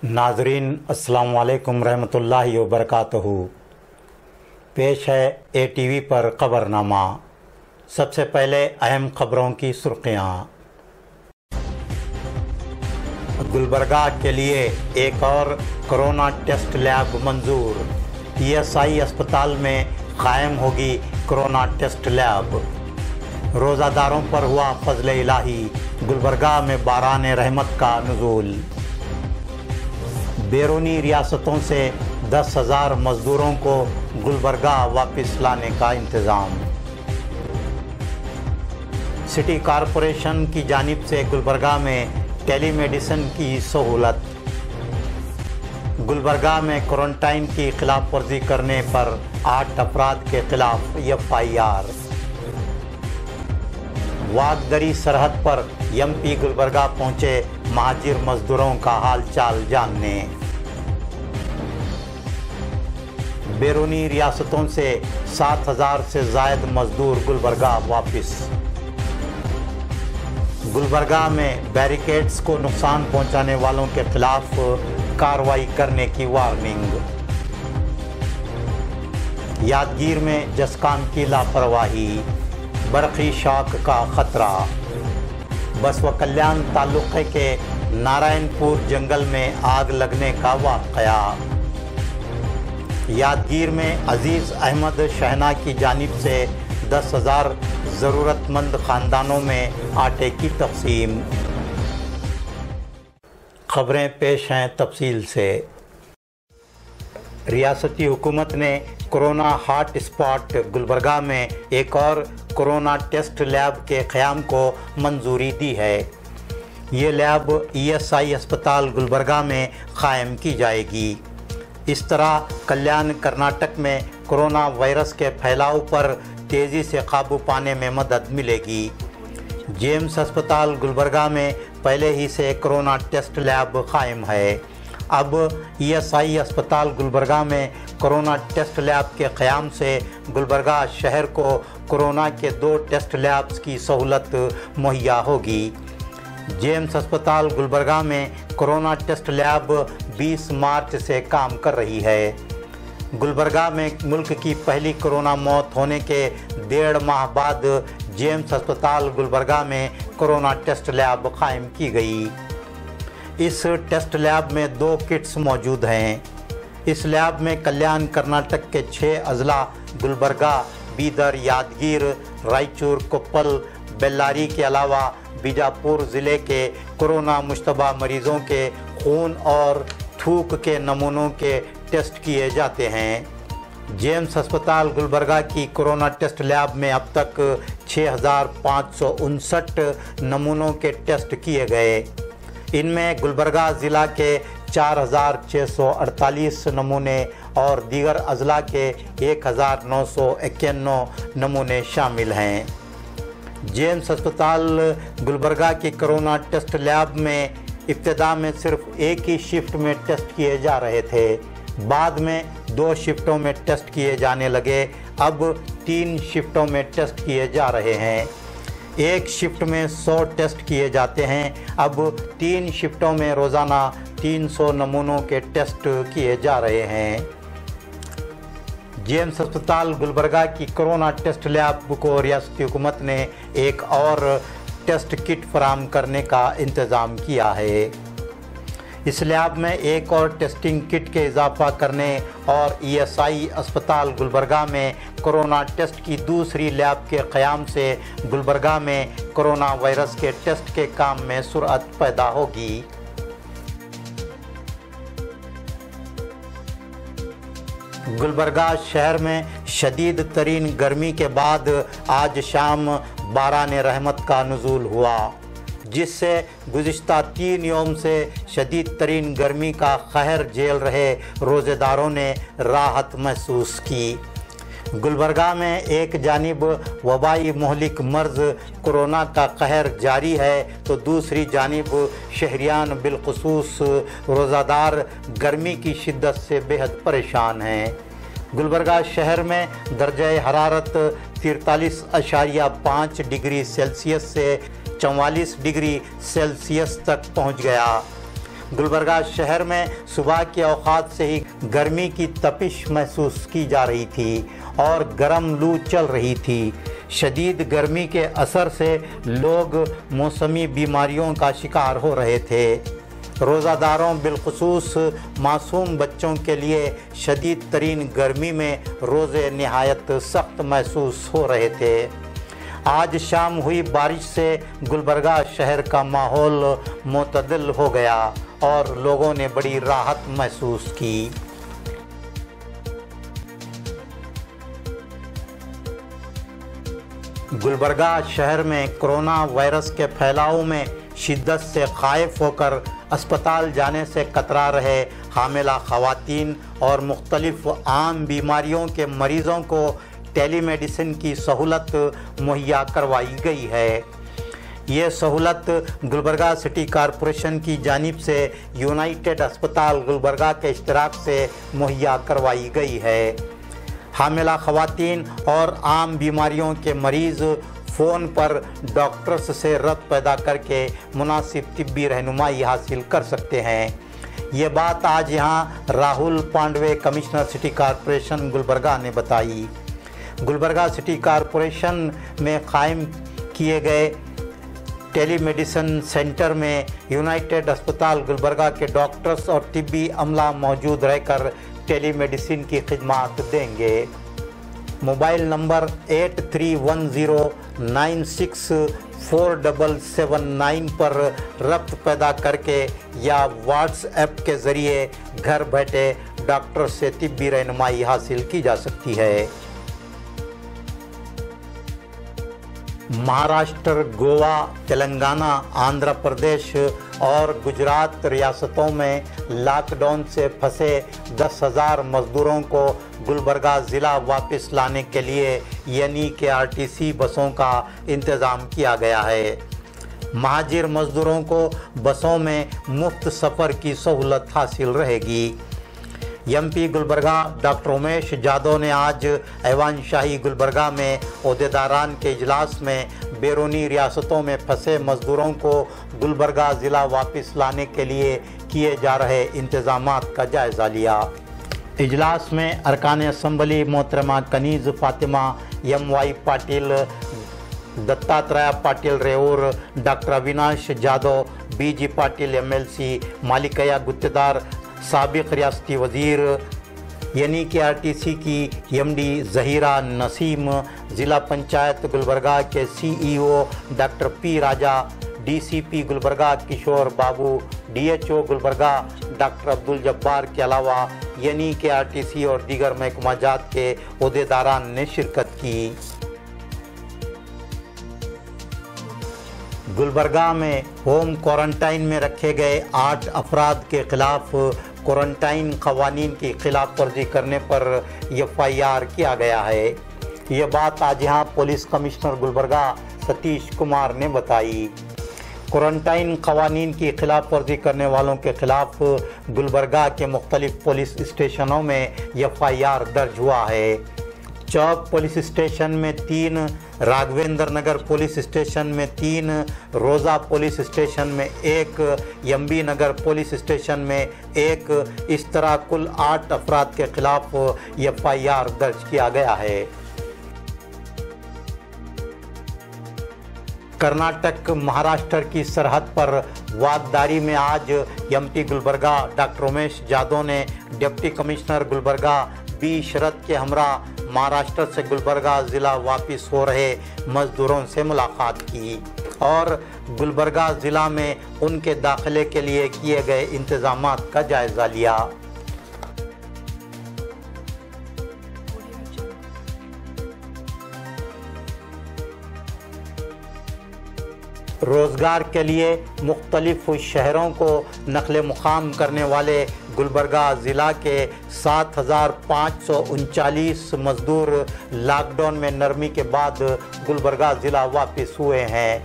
नाजरीन अस्सलाम वालेकुम रहमतुल्लाहि व बरकातहू। पेश है ATV पर खबरनामा। सबसे पहले अहम खबरों की सुर्खियाँ। गुलबर्गा के लिए एक और कोरोना टेस्ट लैब मंजूर। PSI अस्पताल में कायम होगी कोरोना टेस्ट लैब। रोज़ादारों पर हुआ फजल इलाही, गुलबर्गा में बारान रहमत का नुज़ूल। बैरूनी रियासतों से 10,000 मज़दूरों को गुलबर्गा वापस लाने का इंतज़ाम। सिटी कॉरपोरेशन की जानिब से गुलबर्गा में टेलीमेडिसिन की सहूलत। गुलबर्गा में क्वारंटाइन की खिलाफ वर्जी करने पर 8 अफराद के खिलाफ FIR। वागदरी सरहद पर MP गुलबर्गा पहुंचे महाजिर मजदूरों का हाल चाल जानने। बैरूनी रियासतों से 7,000 से ज़ायद मजदूर गुलबर्गा वापस। गुलबर्गा में बैरिकेड्स को नुकसान पहुंचाने वालों के खिलाफ कार्रवाई करने की वार्निंग। यादगीर में जसकाम की लापरवाही, बरक़ी शॉक का खतरा। बसवा कल्याण तालुक़े के नारायणपुर जंगल में आग लगने का वाक़या। यादगीर में अजीज़ अहमद शहना की जानिब से 10,000 ज़रूरतमंद ख़ानदानों में आटे की तक़सीम। ख़बरें पेश हैं तफसील से। रियासती हुकूमत ने कोरोना हॉट स्पॉट गुलबर्गा में एक और कोरोना टेस्ट लैब के क़याम को मंजूरी दी है। ये लैब ESI अस्पताल गुलबर्गा में क़ायम की जाएगी। इस तरह कल्याण कर्नाटक में कोरोना वायरस के फैलाव पर तेज़ी से काबू पाने में मदद मिलेगी। जेम्स अस्पताल गुलबर्गा में पहले ही से कोरोना टेस्ट लैब क़ायम है। अब ESI अस्पताल गुलबर्गा में कोरोना टेस्ट लैब के क़याम से गुलबर्गा शहर को कोरोना के 2 टेस्ट लैब्स की सहूलत मुहैया होगी। जेम्स अस्पताल गुलबर्गा में कोरोना टेस्ट लैब 20 मार्च से काम कर रही है। गुलबर्गा में मुल्क की पहली कोरोना मौत होने के 1.5 माह बाद जेम्स अस्पताल गुलबर्गा में कोरोना टेस्ट लैब कायम की गई। इस टेस्ट लैब में 2 किट्स मौजूद हैं। इस लैब में कल्याण कर्नाटक के 6 अज़ला गुलबर्गा, बीदर, यादगीर, रायचूर, कोप्पल, बेल्लारी के अलावा बीजापुर ज़िले के कोरोना मुश्तबा मरीज़ों के खून और थूक के नमूनों के टेस्ट किए जाते हैं। जेम्स अस्पताल गुलबर्गा की कोरोना टेस्ट लैब में अब तक 6,559 नमूनों के टेस्ट किए गए। इनमें गुलबर्गा ज़िला के 4,648 नमूने और दीगर अज़ला के 1,991 नमूने शामिल हैं। जेम्स अस्पताल गुलबर्गा की कोरोना टेस्ट लैब में इब्तिदा में सिर्फ एक ही शिफ्ट में टेस्ट किए जा रहे थे। बाद में 2 शिफ्टों में टेस्ट किए जाने लगे। अब 3 शिफ्टों में टेस्ट किए जा रहे हैं। एक शिफ्ट में 100 टेस्ट किए जाते हैं। अब 3 शिफ्टों में रोज़ाना 300 नमूनों के टेस्ट किए जा रहे हैं। जेम्स अस्पताल गुलबर्गा की कोरोना टेस्ट लैब को रियासती हुकूमत ने एक और टेस्ट किट फराहम करने का इंतज़ाम किया है। इस लैब में एक और टेस्टिंग किट के इजाफा करने और ESI अस्पताल गुलबर्गा में कोरोना टेस्ट की दूसरी लैब के क़याम से गुलबर्गा में कोरोना वायरस के टेस्ट के काम में सुरअत पैदा होगी। गुलबर्गा शहर में शदीद तरीन गर्मी के बाद आज शाम बारान रहमत का नुज़ूल हुआ, जिससे गुज़िश्ता 3 यौम से शदीद तरीन गर्मी का कहर झेल रहे रोज़ेदारों ने राहत महसूस की। गुलबर्गा में एक जानिब वबाई मोहलिक मर्ज़ कोरोना का कहर जारी है, तो दूसरी जानिब शहरियान बिलखुसूस रोज़ादार गर्मी की शिद्दत से बेहद परेशान हैं। गुलबर्गा शहर में दर्जा हरारत 43.5 डिग्री सेल्सियस से 44 डिग्री सेल्सियस तक पहुंच गया। गुलबर्गा शहर में सुबह के औकात से ही गर्मी की तपिश महसूस की जा रही थी और गर्म लू चल रही थी। शदीद गर्मी के असर से लोग मौसमी बीमारियों का शिकार हो रहे थे। रोज़ादारों बिलखुसूस मासूम बच्चों के लिए शदीद तरीन गर्मी में रोज़े नहायत सख्त महसूस हो रहे थे। आज शाम हुई बारिश से गुलबर्गा शहर का माहौल मुतदिल हो गया और लोगों ने बड़ी राहत महसूस की। गुलबर्गा शहर में कोरोना वायरस के फैलाव में शिद्दत से खाइफ होकर अस्पताल जाने से कतरा रहे हामिला ख़वातीन और मुख्तलिफ आम बीमारियों के मरीज़ों को टेलीमेडिसिन की सहूलत मुहैया करवाई गई है। ये सहूलत गुलबर्गा सिटी कॉरपोरेशन की जानिब से यूनाइटेड अस्पताल गुलबर्गा के इश्तराक से मुहैया करवाई गई है। हामिला ख़वातीन और आम बीमारियों के मरीज़ फ़ोन पर डॉक्टर्स से रब्त पैदा करके मुनासिब तिब्बी रहनुमाई हासिल कर सकते हैं। ये बात आज यहाँ Rahul Pandve, commissioner city corporation Gulbarga ने बताई। गुलबर्गा सिटी कॉरपोरेशन में कायम किए गए टेलीमेडिसिन सेंटर में यूनाइटेड अस्पताल गुलबर्गा के डॉक्टर्स और तिब्बी अमला मौजूद रहकर टेलीमेडिसिन की खिदमत देंगे। मोबाइल नंबर 8310964779 पर रब्त पैदा करके या व्हाट्सएप के ज़रिए घर बैठे डॉक्टर से तिब्बी रहनुमाई हासिल की जा सकती है। महाराष्ट्र, गोवा, तेलंगाना, आंध्र प्रदेश और गुजरात रियासतों में लॉकडाउन से फंसे 10,000 मज़दूरों को गुलबर्गा ज़िला वापस लाने के लिए यानी के आरटीसी बसों का इंतज़ाम किया गया है। महाजिर मज़दूरों को बसों में मुफ्त सफ़र की सहूलत हासिल रहेगी। एमपी गुलबर्गा डॉक्टर उमेश जादव ने आज ऐवान शाही गुलबर्गा में ओहदेदारान के इजलास में बैरूनी रियासतों में फंसे मज़दूरों को गुलबर्गा ज़िला वापस लाने के लिए किए जा रहे इंतज़ामात का जायज़ा लिया। इजलास में अरकान असम्बली मोहतरमा Kaneez Fatima, MY Patil, Dattatreya Patil Revur, doctor Avinash Jadhav, BG Patil MLC, Malikayya Guttedar, साबिक रियासती वज़ीर यानी कि आरटीसी की MD ज़हीरा नसीम, ज़िला पंचायत गुलबर्गा के CEO डॉक्टर P राजा, DCP गुलबर्गा किशोर बाबू, DHO गुलबर्गा डॉक्टर अब्दुल जब्बार के अलावा यानी कि आरटीसी और दीगर महकमाजात के ओहदेदारान ने शिरकत की। गुलबर्गा में होम क्वारंटाइन में रखे गए 8 अफराद के खिलाफ क्वारंटाइन क़वानीन की खिलाफ वर्जी करने पर FIR किया गया है। ये बात आज यहाँ पुलिस कमिश्नर गुलबर्गा सतीश कुमार ने बताई। क्वारंटाइन क़वानीन की खिलाफ वर्जी करने वालों के खिलाफ गुलबर्गा के मुख्तलिफ पुलिस स्टेशनों में FIR दर्ज हुआ है। चौक पुलिस स्टेशन में 3, राघवेंद्र नगर पुलिस स्टेशन में 3, रोज़ा पुलिस स्टेशन में 1, MB नगर पुलिस स्टेशन में 1, इस तरह कुल 8 अफराद के खिलाफ FIR दर्ज किया गया है। कर्नाटक महाराष्ट्र की सरहद पर वागदारी में आज MP गुलबर्गा डॉक्टर उमेश जादव ने डिप्टी कमिश्नर गुलबर्गा B शरद के हमरा महाराष्ट्र से गुलबर्गा ज़िला वापस हो रहे मज़दूरों से मुलाकात की और गुलबर्गा ज़िला में उनके दाखिले के लिए किए गए इंतज़ामात का जायज़ा लिया। रोज़गार के लिए मुख्तलिफ शहरों को नकल मुकाम करने वाले गुलबर्गा ज़िला के 7,539 मज़दूर लॉकडाउन में नरमी के बाद गुलबर्गा ज़िला वापस हुए हैं।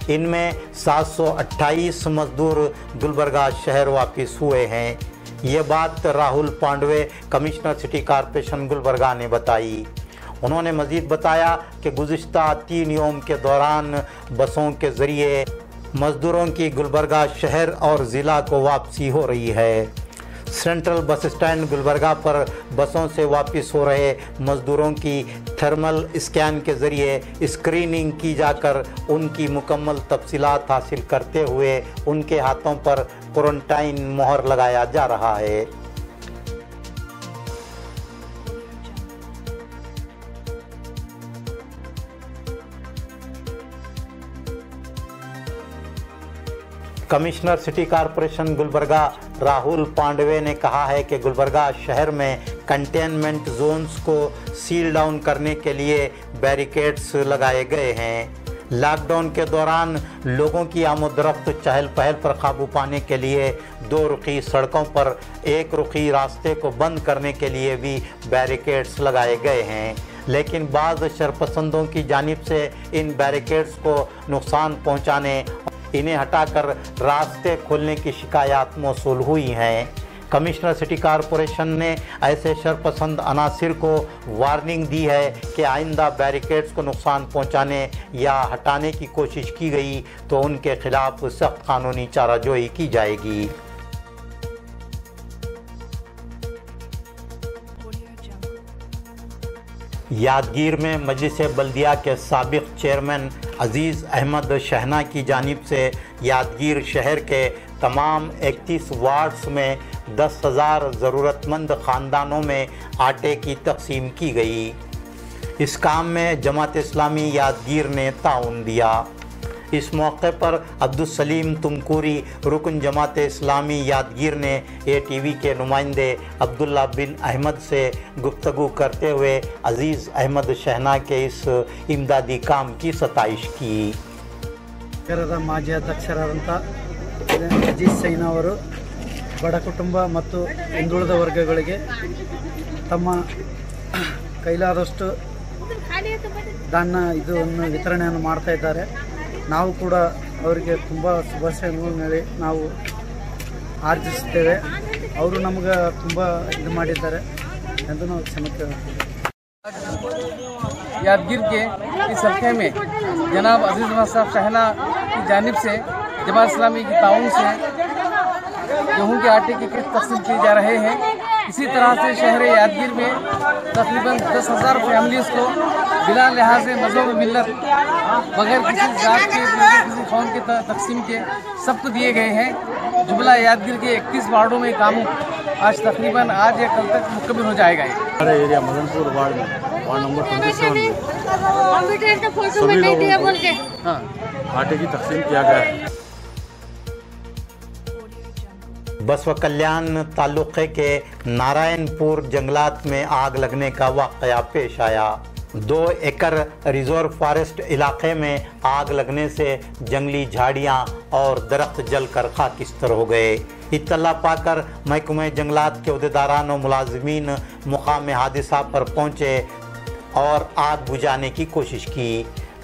इनमें 728 मज़दूर गुलबर्गा शहर वापस हुए हैं। ये बात Rahul Pandve, commissioner city corporation Gulbarga ने बताई। उन्होंने मज़ीद बताया कि गुज़िश्ता 3 यौम के दौरान बसों के ज़रिए मजदूरों की गुलबर्गा शहर और ज़िला को वापसी हो रही है। सेंट्रल बस स्टैंड गुलबर्गा पर बसों से वापस हो रहे मजदूरों की थर्मल स्कैन के ज़रिए स्क्रीनिंग की जाकर उनकी मुकम्मल तफसीलात हासिल करते हुए उनके हाथों पर क्वारंटाइन मोहर लगाया जा रहा है। Commissioner city corporation Gulbarga Rahul Pandve ने कहा है कि गुलबर्गा शहर में कंटेनमेंट जोन्स को सील डाउन करने के लिए बैरिकेड्स लगाए गए हैं। लॉकडाउन के दौरान लोगों की आमदरफ्त चहल पहल पर काबू पाने के लिए 2 रुखी सड़कों पर 1 रुखी रास्ते को बंद करने के लिए भी बैरिकेड्स लगाए गए हैं, लेकिन बाज़ शरपसंदों की जानिब से इन बैरिकेड्स को नुकसान पहुँचाने इन्हें हटाकर रास्ते खोलने की शिकायत मौसूल हुई हैं। कमिश्नर सिटी कॉरपोरेशन ने ऐसे शरपसंद अनासिर को वार्निंग दी है कि आइंदा बैरिकेड्स को नुकसान पहुंचाने या हटाने की कोशिश की गई तो उनके खिलाफ सख्त कानूनी चाराजोई की जाएगी। यादगीर में मजलिस बल्दिया के साबिक चेयरमैन अजीज़ अहमद शहना की जानिब से यादगीर शहर के तमाम 31 वार्ड्स में 10,000 ज़रूरतमंद ख़ानदानों में आटे की तकसीम की गई। इस काम में जमात इस्लामी यादगीर ने ताउन दिया। इस मौके पर अब्दुल सलीम तुमकुरी रुकन जमात इस्लामी यादगीर ने ATV के नुमाइंदे अब्दुल्ला बिन अहमद से गुफ्तगू करते हुए अजीज़ अहमद शहना के इस इमदादी काम की सताइश की। ಮಾಜಿ ಅಧ್ಯಕ್ಷರಾದಂಥ ಅಜೀಜ್ ಸೈನಾ ಅವರು ಬಡ ಕುಟುಂಬ ಮತ್ತು ಹಿಂದುಳಿದ ವರ್ಗಗಳಿಗೆ ತಮ್ಮ ಕೈಲಾದಷ್ಟು ಧಾನ್ಯ ಇದನ್ನು ವಿತರಣೆಯನ್ನು ಮಾಡ್ತಾ ಇದ್ದಾರೆ। ನಾವು ಕೂಡ ಅವರಿಗೆ ತುಂಬ ಶುಭಾಶಯಗಳನ್ನು ಹೇಳಿ ನಾವು ಆರ್ಜಿಸುತ್ತೇವೆ। ಅವರು ನಮಗೆ ತುಂಬ ಇದು ಮಾಡಿದ್ದಾರೆ ಎಂದು ನಾವು ಕ್ಷಮೆ ಕೇಳ್ತೀವಿ। यादगीर के इस हल्के में जनाब अजीज़ अहमद साहब शहना की जानिब से जमात इस्लामी की ताउन से गेहूँ के आटे की किट तकसीम किए जा रहे हैं। इसी तरह से शहर यादगीर में तकरीबन 10,000 फैमिलीज़ को बिना लिहाज मज़हब मिल्लत बगैर किसी जात के बगैर किसी कौम के तकसीम के सबको दिए गए हैं। जुमला यादगीर के 31 वार्डों में काम आज तकरीबन आज या कल तक मुकम्मल हो जाएगा। हमारे एरिया मदनपुर वार्ड में वार्ड नंबर 27 में सभी लोगों को आटे की तकसीम किया गया है। बसवा कल्याण तालुक़े के नारायणपुर जंगलात में आग लगने का वाक़या पेश आया। 2 एकड़ रिजर्व फॉरेस्ट इलाके में आग लगने से जंगली झाड़ियां और दरख्त जलकर खाकिस्तर हो गए। इत्तला पाकर महकमे जंगलात के अहदेदारान और मुलाजिमीन मुकाम हादिसा पर पहुँचे और आग बुझाने की कोशिश की,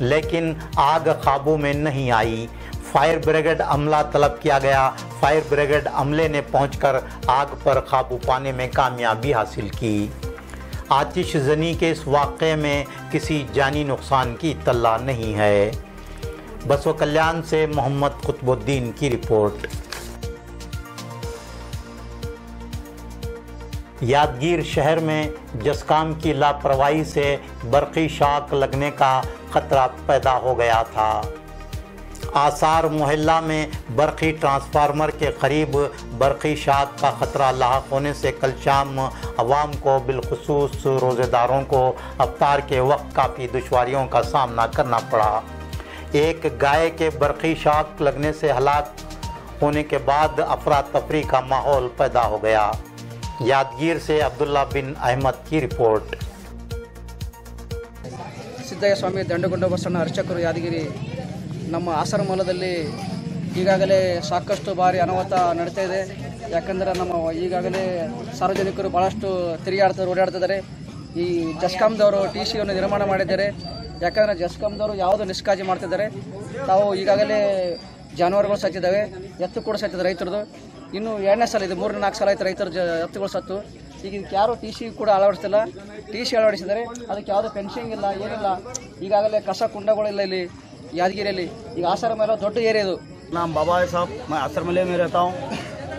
लेकिन आग काबू में नहीं आई। फायर ब्रिगेड अमला तलब किया गया। फायर ब्रिगेड अमले ने पहुंचकर आग पर काबू पाने में कामयाबी हासिल की। आतिशजनी के इस वाक़े में किसी जानी नुकसान की इत्तला नहीं है। बसवा कल्याण से मोहम्मद कुतुबुद्दीन की रिपोर्ट। यादगीर शहर में जस्काम की लापरवाही से बरक़ी शाक लगने का ख़तरा पैदा हो गया था। आसार मोहल्ला में बरक़ी ट्रांसफार्मर के करीब बरक़ी शाक का ख़तरा लाहक होने से कल शाम अवाम को बिलखुसूस रोज़ेदारों को अफ्तार के वक्त काफ़ी दुश्वारियों का सामना करना पड़ा। एक गाय के बरक़ी शाक लगने से हलाक होने के बाद अफरा तफरी का माहौल पैदा हो गया। यादगीर से अब्दुल्ला बिन अहमद की रिपोर्ट। ಸಿದ್ದಯ್ಯ ಸ್ವಾಮಿ ದಂಡಗೊಂಡ ಬಸವಣ್ಣ ಅರ್ಚಕರು ಯಾದಗಿರಿ ನಮ್ಮ ಆಸರ ಮೂಲದಲ್ಲಿ ಈಗಾಗಲೇ ಸಾಕಷ್ಟು ಬಾರಿ ಅನಾಹುತ ನಡೀತಾ ಇದೆ। ಯಾಕಂದರೆ ನಮ್ಮ ಈಗಾಗಲೇ ಸಾರ್ವಜನಿಕರು ಭಾಳಷ್ಟು ತಿರುಗಾಡ್ತಾರೆ, ಓಡಾಡ್ತಿದ್ದಾರೆ। ಈ ಜಸ್ಕಾಮ್ದವರು TCಯನ್ನು ನಿರ್ಮಾಣ ಮಾಡಿದ್ದಾರೆ। ಯಾಕಂದರೆ ಜಸ್ಕಾಮ್ದವರು ಯಾವುದು ನಿಷ್ಕಾಳಜಿ ಮಾಡ್ತಿದ್ದಾರೆ। ತಾವು ಈಗಾಗಲೇ ಜಾನುವಾರುಗಳು ಸತ್ತಿದ್ದಾವೆ, ಎತ್ತು ಕೂಡ ಸತ್ತಿದೆ ರೈತರದು। ಇನ್ನು 2ನೇ ಸಲ ಇದು 3-4 ಸಲ ಆಯ್ತು ರೈತರ ಎತ್ತುಗಳು ಸತ್ತು। ಈಗ ಇದಕ್ಕೆ ಯಾರು TC ಕೂಡ ಅಳವಡಿಸ್ತಿಲ್ಲ। TC ಅಳವಡಿಸಿದರೆ ಅದಕ್ಕೆ ಯಾವುದೇ ಫೆನ್ಸಿಂಗ್ ಇಲ್ಲ, ಏನಿಲ್ಲ। ಈಗಾಗಲೇ ಕಸ ಕುಂಡಗಳಿಲ್ಲ ಇಲ್ಲಿ ಯಾದಗಿರಿಯಲ್ಲಿ। ಈಗ ಆಸರ ಮೇಲೆ ದೊಡ್ಡ ಏರಿಯಾ ಇದು, नाम बाबा है साहब, मैं आसरमले में रहता हूँ।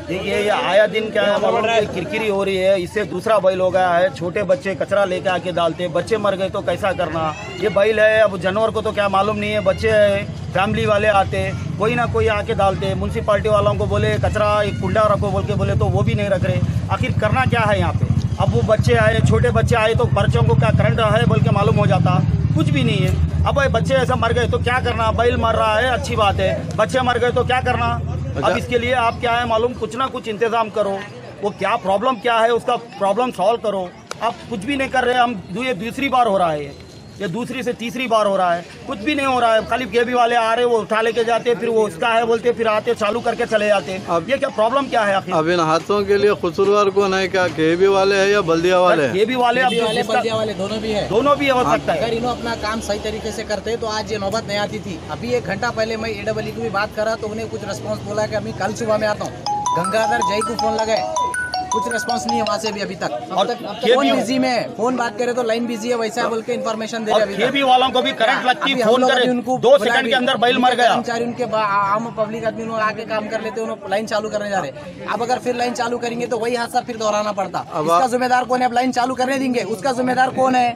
देखिए ये आया दिन क्या है मालूम है, किरकिरी हो रही है। इससे दूसरा बैल हो गया है। छोटे बच्चे कचरा लेके आके डालते, बच्चे मर गए तो कैसा करना। ये बैल है, अब जानवर को तो क्या मालूम नहीं है। बच्चे है, फैमिली वाले आते, कोई ना कोई आके डालते। म्यूनसिपालिटी वालों को बोले कचरा एक कुंडा रखो बोल के बोले तो वो भी नहीं रख रहे। आखिर करना क्या है यहाँ पे। अब वो बच्चे आए, छोटे बच्चे आए तो बच्चों को क्या करंट है बोल के मालूम हो जाता, कुछ भी नहीं है। अब बच्चे ऐसा मर गए तो क्या करना। बैल मर रहा है अच्छी बात है, बच्चे मर गए तो क्या करना। अब इसके लिए आप क्या है मालूम, कुछ ना कुछ इंतजाम करो। वो क्या प्रॉब्लम क्या है उसका प्रॉब्लम सॉल्व करो। आप कुछ भी नहीं कर रहे। हम ये दूसरी बार हो रहा है, ये दूसरी से तीसरी बार हो रहा है, कुछ भी नहीं हो रहा है। खाली केबी वाले आ रहे, वो उठा लेके जाते, फिर वो उसका है बोलते, फिर आते चालू करके चले जाते। ये क्या प्रॉब्लम क्या है आखिर। अब इन हादसों के लिए कसूरवार कौन है, क्या केबी वाले हैं या बल्दिया वाले? केबी वाले, बल्दिया वाले दोनों भी है, दोनों भी हो सकता है। अगर इन्हों अपना काम सही तरीके से करते तो आज ये नौबत नहीं आती थी। अभी 1 घंटा पहले मैं AEE की भी बात करा तो उन्हें कुछ रिस्पॉन्स बोला कि अभी कल सुबह में आता हूँ। गंगाधर जय को फोन लगाए, कुछ रिस्पांस नहीं है वहाँ से भी अभी तक। अब तक फोन बिजी में है, फोन बात करे तो लाइन बिजी है, वैसा बोल के इन्फॉर्मेशन दे रहे। केबी वालों को भी करंट लगती है, फोन करे उनको 2 सेकंड के अंदर बैल मर गया। कर्मचारी उनके आम पब्लिक आदमी उन्होंने आके काम कर लेते, उन्होंने लाइन चालू करने जा रहे। अब अगर फिर लाइन चालू करेंगे तो वही हादसा फिर दोहराना पड़ता। इसका जिम्मेदार कौन है? अब लाइन चालू करने देंगे उसका जिम्मेदार कौन है?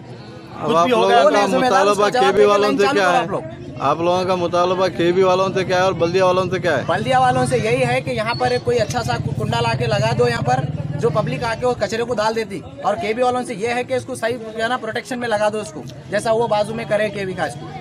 अब आप लोगों का मुतालबा केबी वालों से क्या है? आप लोगों का मुतालबा केबी वालों से क्या है और बल्दिया वालों से क्या है? बल्दिया वालों से यही है कि यहाँ पर कोई अच्छा सा कुंडा ला के लगा दो यहाँ पर, जो पब्लिक आके वो कचरे को डाल देती। और केबी वालों से ये है कि इसको सही प्रोटेक्शन में लगा दो उसको, जैसा वो बाजू में करे केबी का इसको।